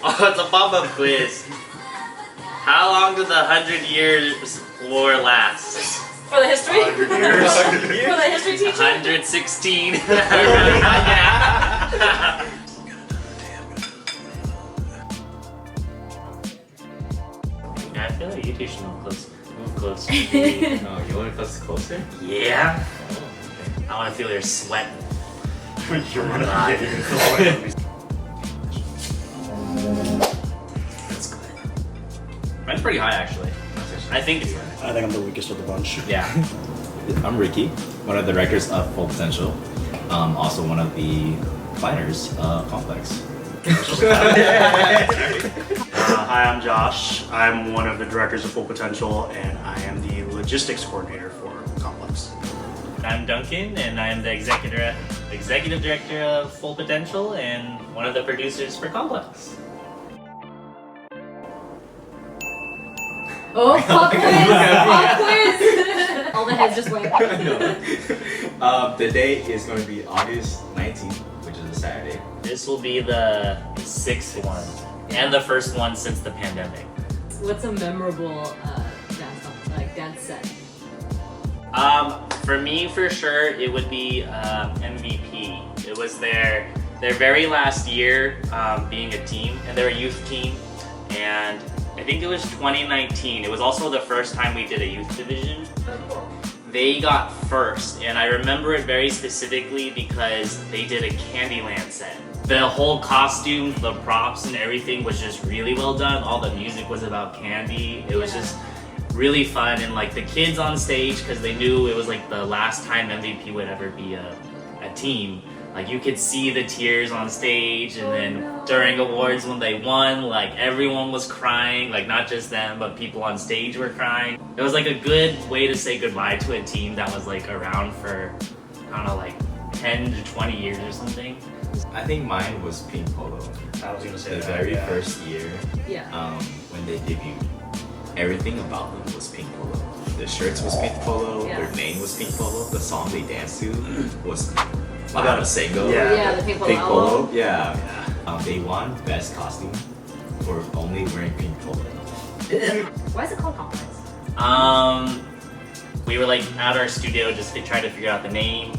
Oh, it's a pop-up quiz. How long did the 100 Years War last? For the history? 100 years. For the history teacher? 116. Yeah. I feel like you two should move close. No, you want us closer? Yeah. Oh, I want to feel your sweat. You're God. That's good. Mine's pretty high, actually. I think it's I think I'm the weakest of the bunch. Yeah. I'm Ricky, one of the directors of Full Potential, also one of the planners of Complex. Hi, I'm Josh. I'm one of the directors of Full Potential, and I am the logistics coordinator for Complex. I'm Duncan, and I'm the executive director of Full Potential and one of the producers for Complex. Oh, pop quiz! Pop quiz! All the heads just went. The date is going to be August 19th, which is a Saturday. This will be the 6th one and the first one since the pandemic. What's a memorable dance set? For me, for sure, it would be MVP. It was their very last year being a team, and they're a youth team, and I think it was 2019. It was also the first time we did a youth division. They got first, and I remember it very specifically because they did a Candyland set. The whole costume, the props, and everything was just really well done. All the music was about candy. It was just really fun, and like the kids on stage, because they knew it was like the last time MVP would ever be a team. Like you could see the tears on stage, and then during awards when they won, like everyone was crying, like not just them, but people on stage were crying. It was like a good way to say goodbye to a team that was like around for, I don't know, like 10 to 20 years or something. I think mine was Pink Polo. I was going to say The that, very yeah. first year, when they debuted, everything about them was Pink Polo. The shirts was Pink Polo, their name was Pink Polo, the song they danced to was About a Single. Yeah, the Pink Polo album. Yeah. They won Best Costume for only wearing Pink Polo. Why is it called Complex? We were like at our studio just to try to figure out the name,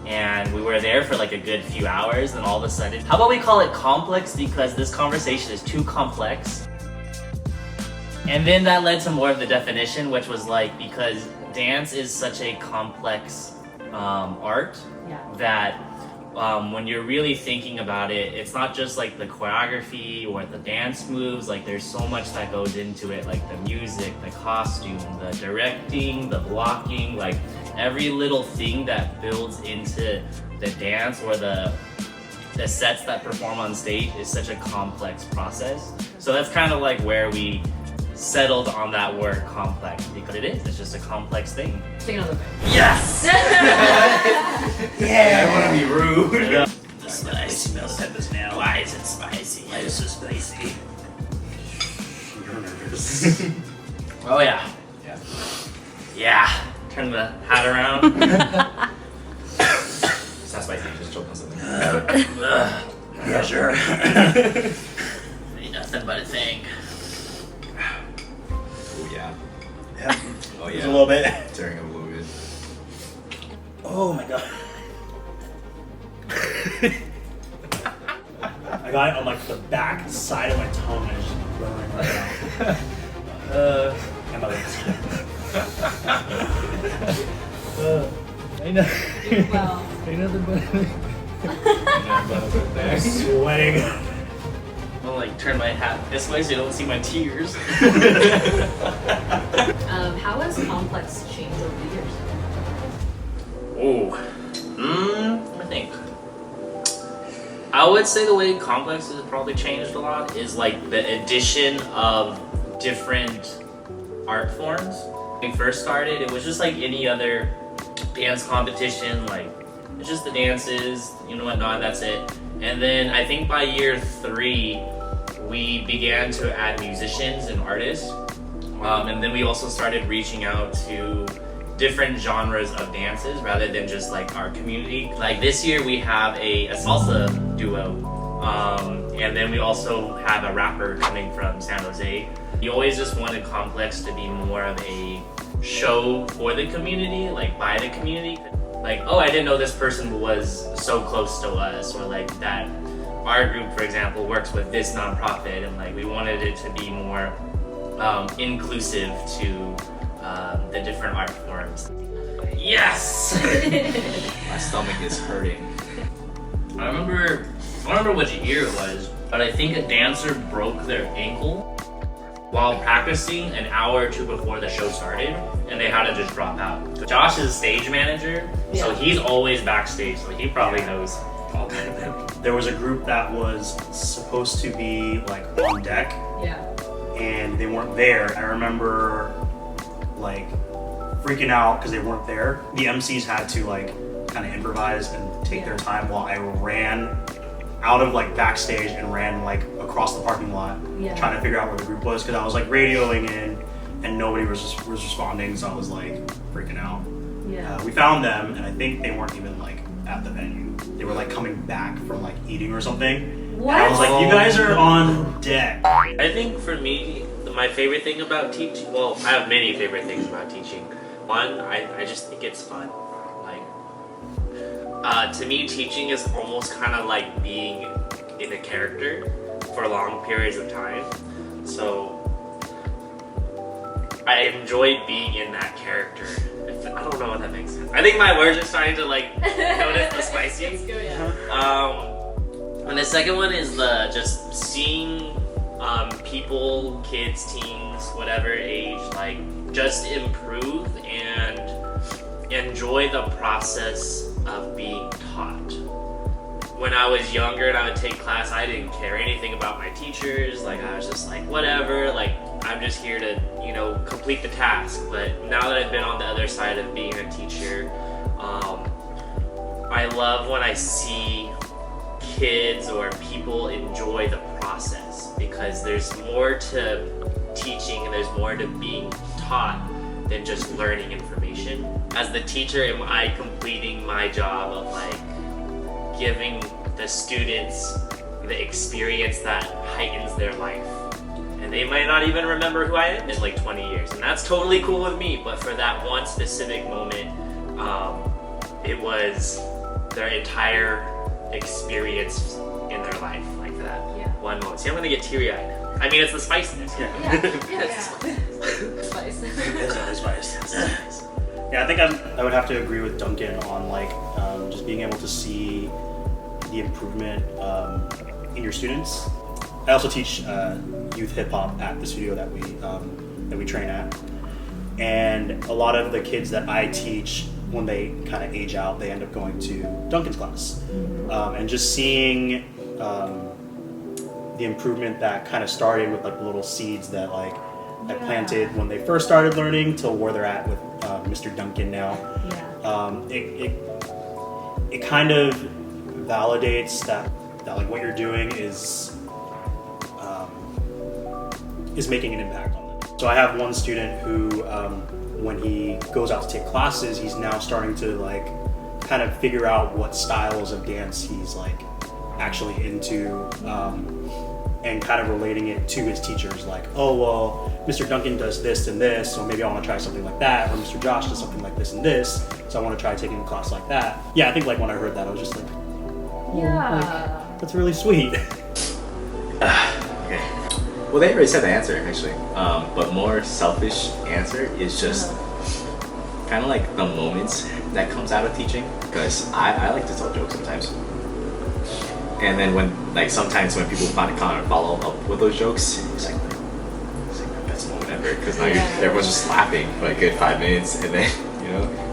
and we were there for like a good few hours, and all of a sudden, how about we call it Complex because this conversation is too complex. And then that led to more of the definition, which was like, because dance is such a complex art that when you're really thinking about it, it's not just like the choreography or the dance moves, like there's so much that goes into it, like the music, the costume, the directing, the blocking, like every little thing that builds into the dance or the sets that perform on stage is such a complex process. So that's kind of like where we settled on that word complex, because it's just a complex thing. Take another bite. Yes! Yeah, I want to be rude. The spicy smell the peppers now. Why is it spicy? Why is it so spicy? You're nervous. Oh yeah. Yeah. Turn the hat around. It's not spicy, just choke on something. Yeah, sure. Ain't nothing but a thing. Oh yeah. Yeah. Oh Just yeah. a little bit. Tearing up a little bit. Oh my god. I got it on like the back side of my tongue and it's just burning right now. And my lips. I know. Well. Ain't nothing but sweating. I'll like turn my hat this way so you don't see my tears. How has Complex changed over the years? Oh. Let me think. I would say the way Complex has probably changed a lot is like the addition of different art forms. When we first started, it was just like any other dance competition, like it's just the dances, you know, whatnot, that's it. And then I think by year 3, we began to add musicians and artists. And then we also started reaching out to different genres of dances rather than just like our community. Like this year we have a salsa duo. And then we also have a rapper coming from San Jose. We always just wanted Complex to be more of a show for the community, like by the community. Like, oh, I didn't know this person was so close to us, or like that our group, for example, works with this nonprofit, and like we wanted it to be more inclusive to the different art forms. Yes! My stomach is hurting. I don't remember which year it was, but I think a dancer broke their ankle while practicing an hour or two before the show started, and they had to just drop out. Josh is stage manager, so he's always backstage, so he probably knows all about it. There was a group that was supposed to be like on deck, and they weren't there. I remember like freaking out because they weren't there. The MCs had to like kind of improvise and take their time while I ran out of like backstage and ran like across the parking lot trying to figure out where the group was, because I was like radioing in and nobody was responding, so I was like freaking out. We found them, and I think they weren't even like at the venue. They were like coming back from like eating or something. What? And I was like, you guys are on deck. I think for me, my favorite thing about teaching, well, I have many favorite things about teaching. One, I just think it's fun. Like, to me, teaching is almost kind of like being in a character for long periods of time. So I enjoy being in that character. I don't know what that makes sense. I think my words are starting to like notice the spicy. And the second one is the just seeing people, kids, teens, whatever age, like just improve and enjoy the process of being taught. When I was younger and I would take class, I didn't care anything about my teachers. Like, I was just like, whatever, like I'm just here to, you know, complete the task. But now that I've been on the other side of being a teacher, I love when I see kids or people enjoy the process, because there's more to teaching and there's more to being taught than just learning information. As the teacher, am I completing my job of like giving the students the experience that heightens their life? And they might not even remember who I am in like 20 years, and that's totally cool with me. But for that one specific moment, it was their entire experience in their life, like that one moment. See, I'm gonna get teary-eyed. I mean, it's the spiciness. Spice. It's spice. Yeah, I think I would have to agree with Duncan on like just being able to see the improvement in your students. I also teach youth hip hop at the studio that we train at, and a lot of the kids that I teach, when they kind of age out, they end up going to Duncan's class, and just seeing the improvement that kind of started with like little seeds that like I planted when they first started learning till where they're at with Mr. Duncan now. It kind of validates that like what you're doing is making an impact on them. So I have one student who, when he goes out to take classes, he's now starting to like kind of figure out what styles of dance he's like actually into, and kind of relating it to his teachers, like, oh well, Mr. Duncan does this and this, so maybe I want to try something like that, or Mr. Josh does something like this and this, so I want to try taking a class like that. Yeah, I think like when I heard that, I was just like, like, that's really sweet. Okay. Well, they already said the answer actually, but more selfish answer is just kind of like the moments that comes out of teaching, because I like to tell jokes sometimes, and then sometimes when people kind of follow up with those jokes, it's like the best moment ever, because now everyone's just laughing for a good 5 minutes, and then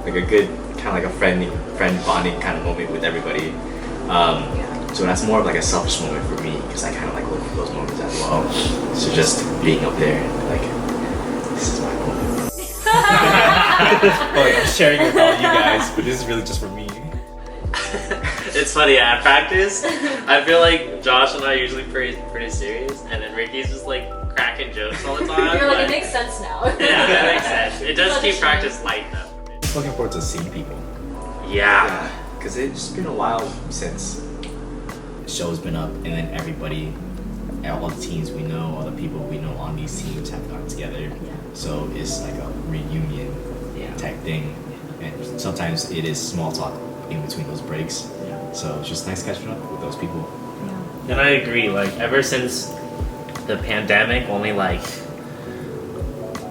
like a good kind of like a friend bonding kind of moment with everybody. So that's more of like a selfish moment for me, because I kind of like look for those moments as well. So just being up there and like, this is my moment. Like, I'm sharing it with all you guys, but this is really just for me. It's funny, at practice, I feel like Josh and I are usually pretty serious, and then Ricky's just like cracking jokes all the time. You're like, it makes sense now. Yeah, that makes sense. It does keep practice light though. Looking forward to seeing people. Yeah. Because it's been a while since show's been up, and then everybody, all the teams we know, all the people we know on these teams have gotten together. So it's like a reunion type thing, and sometimes it is small talk in between those breaks. So it's just nice catching up with those people. And I agree. Like ever since the pandemic, only like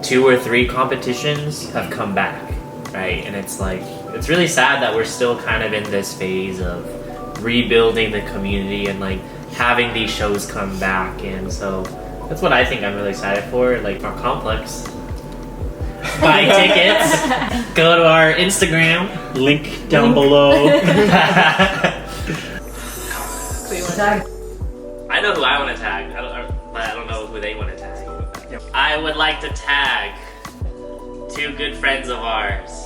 2 or 3 competitions have come back, right? And it's like it's really sad that we're still kind of in this phase of rebuilding the community and like having these shows come back. And so that's what I think I'm really excited for. Like our complex. Buy tickets. Go to our Instagram. Link down below. Who you want to tag? I know who I want to tag. But I don't know who they want to tag. I would like to tag 2 good friends of ours,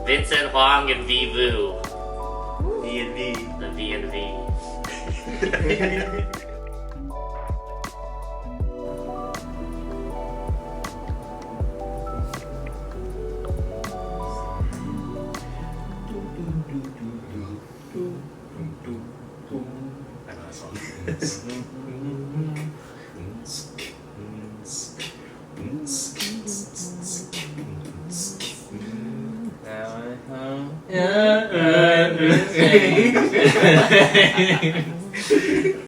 Vincent Huang and Vivu. V&V. The V&V. I know that song. Yeah.